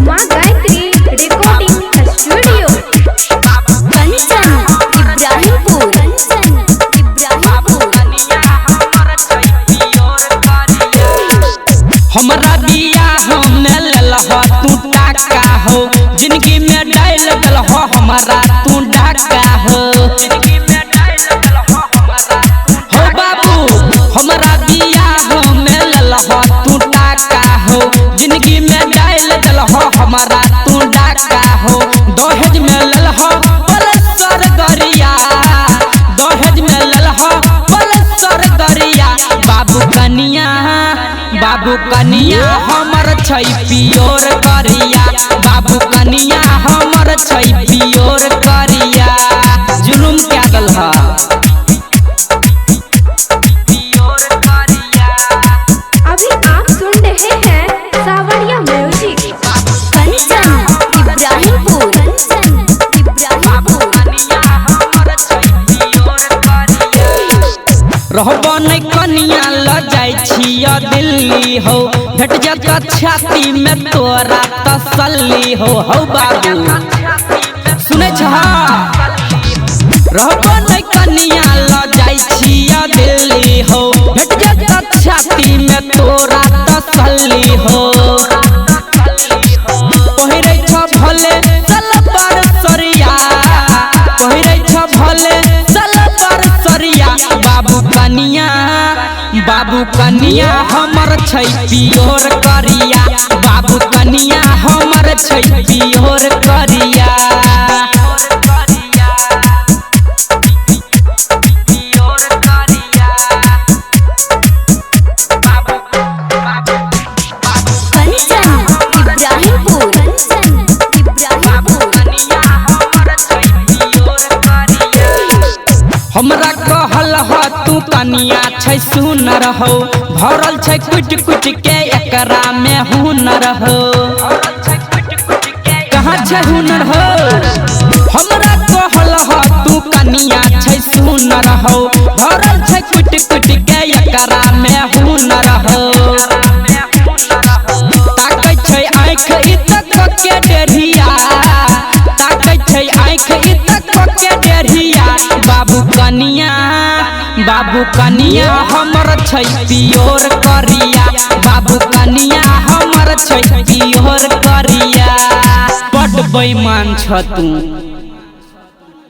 माँ Gayatri recording studio Kanchan Ibrahimpur हमरा बियाह में ललहा तू टाका हो जिंदगी में डाल दलहा हमारा तू डाका हो बाबू हमरा बियाह में ललहा तू टाका हो जिंदगी में डाल दलहा हमारा तू डाका हो दहेज में ललहा पलसर गरिया दहेज में ललहा पलसर गरिया बाबू कनिया हमर छै पियोर करिया बाबू कनिया हमर छै पियोर करिया जुलुम क्या गल हा अभी आप सुन रहे हैं सावरिया म्यूजिक कंचन इब्राहिमपुर रहबो नहीं कनिया ल जाय छिया दिल्ली हो भेट जाता छाती में तोरा तसल्ली हो बाबू सुने छहा रहबो नहीं कनिया ल जाय छिया दिल्ली हो भेट जाता छाती में तोरा तसल्ली हो पहिरै छ भले सलवार सरिया पहिरै छ भले सलवार सरिया बाबू कनिया हमर छै पियोर करिया बाबू कनिया हमर छै पियोर करिया कंचन इब्राहिमपुर हमरा कहल ह तू कनिया छै सुनर हो भरल छै कुट कुट के एकरा में हुनर हो कहाँ छै हुनर हो हमरा कहल ह तू कनिया छै सुनर हो भरल छै कुट कुट के एकरा में हुनर हो ताकै छै आँख इतक के डेढ़िया ताकै छै आँख इतक के डेढ़िया बाबू कनिया हमर छै पियोर करिया बाबू कनिया हमर छै पियोर करिया बड़ बेईमान छ तू।